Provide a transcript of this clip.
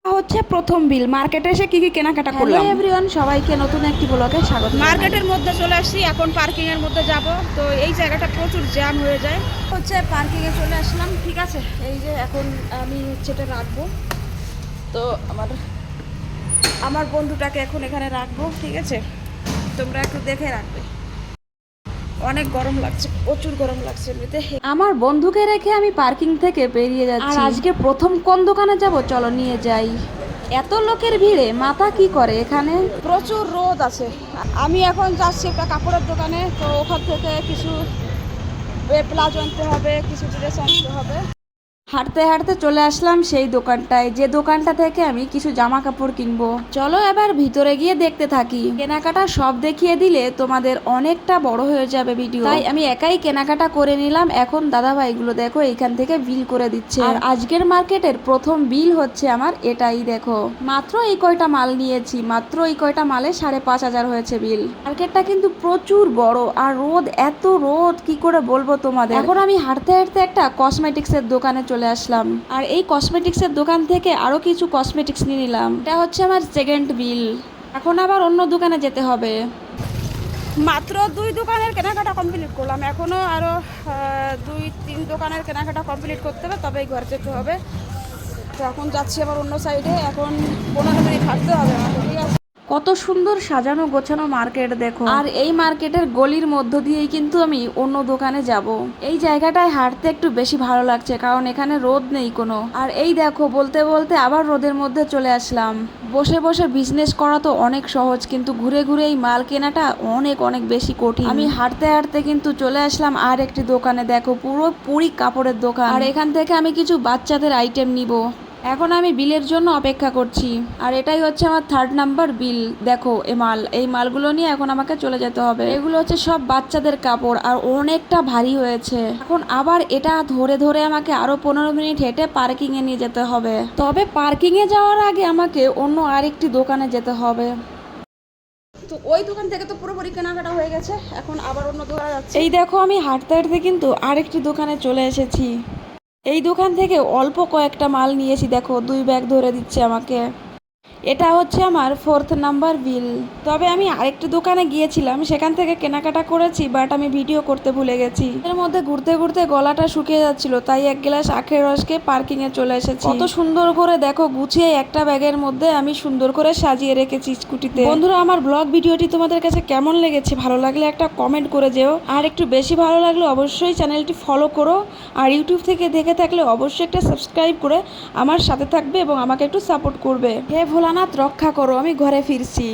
হচ্ছে প্রথম বিল। মার্কেটে এসে কি কি কেনাকাটা হ্যালো করলাম। এভরিওয়ান, সবাইকে নতুন একটি ব্লগে স্বাগত। মার্কেটের মধ্যে চলে আসছি, এখন পার্কিং এর মধ্যে যাব। তো এই জায়গাটা প্রচুর জ্যাম হয়ে যায়। হচ্ছে পার্কিংয়ে চলে আসলাম। ঠিক আছে, এই যে এখন আমি হচ্ছে এটা রাখবো। তো আমার বন্ধুটাকে এখন এখানে রাখবো। ঠিক আছে, তোমরা একটু দেখে রাখবে। অনেক গরম লাগছে, প্রচুর গরম লাগছে এমনিতে। আমার বন্ধুকে রেখে আমি পার্কিং থেকে বেরিয়ে যাচ্ছি। আর আজকে প্রথম কোন দোকানে যাব চলো নিয়ে যাই। এত লোকের ভিড়ে মাথা কি করে এখানে। প্রচুর রোদ আছে। আমি এখন যাচ্ছি একটা কাপড়ের দোকানে। তো ওখান থেকে কিছু প্লাজো আনতে হবে, কিছু ড্রেস আনতে হবে। হাঁটতে হাঁটতে চলে আসলাম সেই দোকানটায়, যে দোকানটা থেকে আমি কিছু জামা কাপড় কিনবো। চলো এবার ভিতরে গিয়ে দেখতে থাকি। কেনাকাটা সব দেখিয়ে দিলে তোমাদের অনেকটা বড় হয়ে যাবে ভিডিও, তাই আমি একাই কেনাকাটা করে নিলাম। এখন দাদা ভাইগুলো দেখো এইখান থেকে বিল করে দিচ্ছে। আর আজকের মার্কেটের প্রথম বিল হচ্ছে আমার এটাই। দেখো মাত্র এই কয়টা মাল নিয়েছি, মাত্র এই কয়টা মালে 5,500 হয়েছে বিল। মার্কেটটা কিন্তু প্রচুর বড়, আর রোদ, এত রোদ কি করে বলবো তোমাদের। এখন আমি হাঁটতে হাঁটতে একটা কসমেটিক্সের দোকানে চলে আসলাম। আর এই কসমেটিক্সের দোকান থেকে আরো কিছু কসমেটিক্স নিয়ে নিলাম। এটা হচ্ছে আমার সেকেন্ড বিল। এখন আবার অন্য দোকানে যেতে হবে। মাত্র 2 দোকানের কেনাকাটা কমপ্লিট করলাম, এখনো আরো 2-3 দোকানের কেনাকাটা কমপ্লিট করতে হবে, তবেই ঘর যেতে হবে। তো এখন যাচ্ছি আবার অন্য সাইডে। এখন 15 মিনিট হাঁটতে হবে আমাকে। ঠিক আছে, কত সুন্দর সাজানো গোছানো মার্কেট দেখো। আর এই মার্কেটের গলির মধ্য দিয়েই কিন্তু আমি অন্য দোকানে যাব। এই জায়গাটায় হাঁটতে একটু বেশি ভালো লাগছে, কারণ এখানে রোদ নেই কোনো। আর এই দেখো বলতে বলতে আবার রোদের মধ্যে চলে আসলাম। বসে বসে বিজনেস করা তো অনেক সহজ, কিন্তু ঘুরে ঘুরে এই মাল কেনাটা অনেক অনেক বেশি কঠিন। আমি হাঁটতে হাঁটতে কিন্তু চলে আসলাম আর একটি দোকানে। দেখো পুরোপুরি কাপড়ের দোকান। আর এখান থেকে আমি কিছু বাচ্চাদের আইটেম নিব। এখন আমি বিলের জন্য অপেক্ষা করছি। আর এটাই হচ্ছে আমার 3rd নাম্বার বিল। দেখো এই মালগুলো নিয়ে এখন আমাকে চলে যেতে হবে। এগুলো হচ্ছে সব বাচ্চাদের কাপড়, আর অনেকটা ভারী হয়েছে। এখন আবার এটা ধরে ধরে আমাকে আরো 15 মিনিট হেঁটে পার্কিং এ নিয়ে যেতে হবে। তবে পার্কিং এ যাওয়ার আগে আমাকে অন্য আরেকটি দোকানে যেতে হবে। তো ওই দোকান থেকে তো পুরোপুরি কেনাকাটা হয়ে গেছে, এখন আবার অন্য দোকানে যাচ্ছি। এই দেখো আমি হাঁটতে হাঁটতে কিন্তু আরেকটি দোকানে চলে এসেছি। এই দোকান থেকে অল্প কয়েকটা মাল নিয়েছি। দেখো 2 ব্যাগ ধরে দিচ্ছে আমাকে। এটা হচ্ছে আমার 4th নাম্বার বিল। তবে আমি আরেকটি দোকানে গিয়েছিলাম, সেখান থেকে কেনাকাটা করেছি, বাট আমি ভিডিও করতে ভুলে গেছি। এর মধ্যে ঘুরতে ঘুরতে গলাটা শুকিয়ে যাচ্ছিল, তাই 1 গ্লাস আখের রস খেয়ে পার্কিং এ চলে এসেছি। কত সুন্দর করে দেখো গুছিয়ে একটা ব্যাগের মধ্যে আমি সুন্দর করে সাজিয়ে রেখেছি স্কুটিতে। বন্ধুরা, আমার ব্লগ ভিডিওটি তোমাদের কাছে কেমন লেগেছে, ভালো লাগলে একটা কমেন্ট করে যেও। আর একটু বেশি ভালো লাগলে অবশ্যই চ্যানেলটি ফলো করো। আর ইউটিউব থেকে দেখে থাকলে অবশ্যই একটা সাবস্ক্রাইব করে আমার সাথে থাকবে এবং আমাকে একটু সাপোর্ট করবে। হে ভোলানাথ রক্ষা করো, আমি ঘরে ফিরছি।